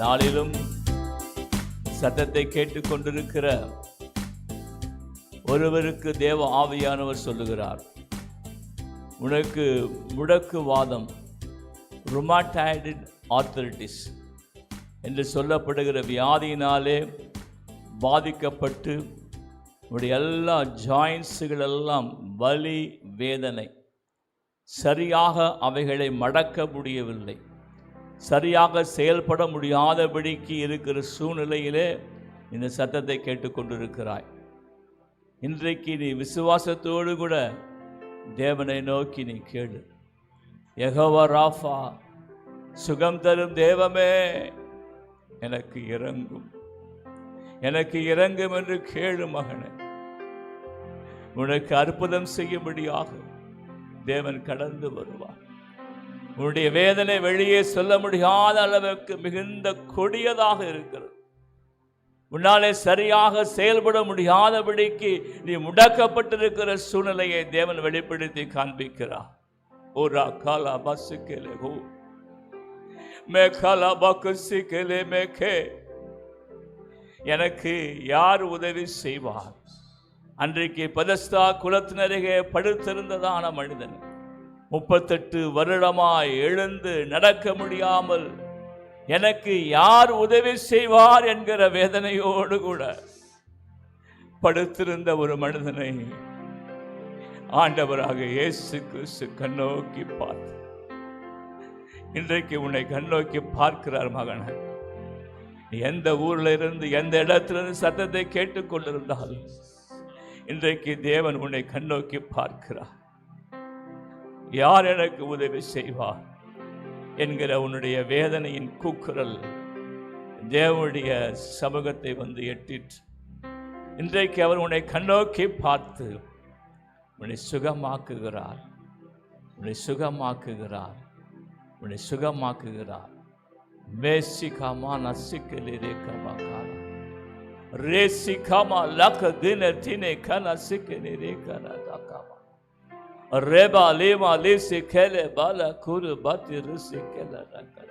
நாளிலும் சத்தத்தை கேட்டுக்கொண்டிருக்கிற ஒருவருக்கு தேவ ஆவியானவர் சொல்லுகிறார், உனக்கு முடக்குவாதம், ருமாட்டாய்டு ஆர்த்தரைட்டிஸ் என்று சொல்லப்படுகிற வியாதியினாலே பாதிக்கப்பட்டு உடைய எல்லா ஜாயின்ஸுகளெல்லாம் வலி வேதனை, சரியாக அவைகளை மடக்க முடியவில்லை, சரியாக செயல்பட முடியாதபடிக்கு இருக்கிற சூழ்நிலையிலே இந்த சத்தத்தை கேட்டுக்கொண்டிருக்கிறாய். இன்றைக்கு நீ விசுவாசத்தோடு கூட தேவனை நோக்கி நீ கேளு. யெகோவா ராஃபா, சுகம் தரும் தேவமே, எனக்கு இறங்கும், எனக்கு இறங்கும் என்று கேளு மகனே. உனக்கு அற்புதம் செய்யும்படியாக தேவன் கடந்து வருவார். உன்னுடைய வேதனை வெளியே சொல்ல முடியாத அளவுக்கு மிகுந்த கொடியதாக இருக்கிறது. உன்னாலே சரியாக செயல்பட முடியாதபடிக்கு நீ முடக்கப்பட்டிருக்கிற சூழ்நிலையை தேவன் வெளிப்படுத்தி காண்பிக்கிறார். ஓரா காலா பசுக்கேலே ஹோ மேகாலா பக்குசிக்கேலே மேகே, எனக்கு யார் உதவி செய்வார்? அன்றைக்கு பெதஸ்தா குளத்தினருகே படுத்திருந்ததான மனிதன் 38 வருடமாய் எழுந்து நடக்க முடியாமல் எனக்கு யார் உதவி செய்வார் என்கிற வேதனையோடு கூட படுத்திருந்த ஒரு மனிதனை ஆண்டவராக இயேசு கிறிஸ்து கண்ணோக்கி பார்த்து இன்றைக்கு உன்னை கண்ணோக்கி பார்க்கிறார். மகனே, எந்த ஊர்ல இருந்து எந்த இடத்திலிருந்து சத்தத்தை கேட்டுக்கொண்டிருந்தாலும் இன்றைக்கு தேவன் உன்னை கண்ணோக்கி பார்க்கிறார். யார் எனக்கு உதவி செய்வார் என்கிற உன்னுடைய வேதனையின் கூக்குரல் தேவனுடைய சமூகத்தை வந்து எட்டிற்று. இன்றைக்கு அவர் உன்னை கண்ணோக்கி பார்த்து உன்னை சுகமாக்குகிறார், உன்னை சுகமாக்குகிறார், உன்னை சுகமாக்குகிறார். மேசிகாமா நசிக்கலே ரேகமா காலா ரேசிகாமா லக தின தினே கன சிக்கனே ரேகனா தாகாமா ரெபா லேமா லேசி கேலே பாலா குரு பாத்தி ருசி கேல ரகனா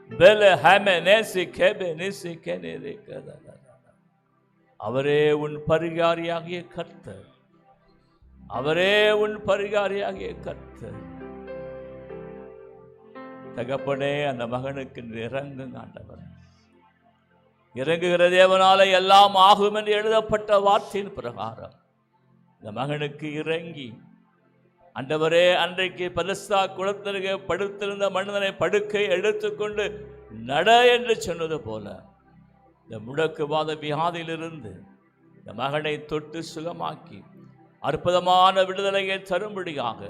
பெலே ஹமே நேசி கேபே நேசி கேனே ரேகனா. அவரே உன் பரிகாரியாகிய கர்த்தர், அவரே உன் பரிகாரியாகிய கர்த்தர். தகப்பனே, அந்த மகனுக்கு இறங்குங்க ஆண்டவர். இறங்குகிற தேவனால எல்லாம் ஆகும் என்று எழுதப்பட்ட வார்த்தையின் பிரகாரம் இந்த மகனுக்கு இறங்கி ஆண்டவரே, அன்றைக்கு பெதஸ்தா குளத்திற்கு படுத்திருந்த மனிதனை படுக்கை எடுத்துக்கொண்டு நட என்று சொன்னது போல இந்த முடக்குவாத வியாதியிலிருந்து இந்த மகனை தொட்டு சுகமாக்கி அற்புதமான விடுதலையை தரும்படியாக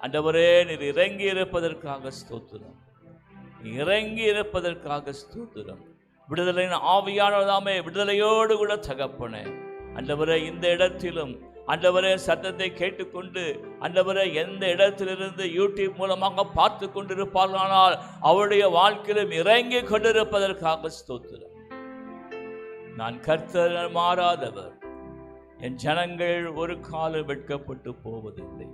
ஆண்டவரே நீர் இறங்கி இருப்பதற்காக ஸ்தோத்திரம், இறங்கி இருப்பதற்காக ஸ்தோத்திரம். விடுதலையின் ஆவியானதாமே விடுதலையோடு கூட தகப்பனே, ஆண்டவரே இந்த இடத்திலும் ஆண்டவரே சத்தத்தை கேட்டுக்கொண்டு ஆண்டவரே எந்த இடத்திலிருந்து யூடியூப் மூலமாக பார்த்து கொண்டிருப்பார்களானால் அவருடைய வாழ்க்கையிலும் இறங்கி கொண்டிருப்பதற்காக ஸ்தோத்திரம். நான் கர்த்தர் மாறாதவர், என் ஜனங்கள் ஒரு காலம் வெட்கப்பட்டு போவதில்லை.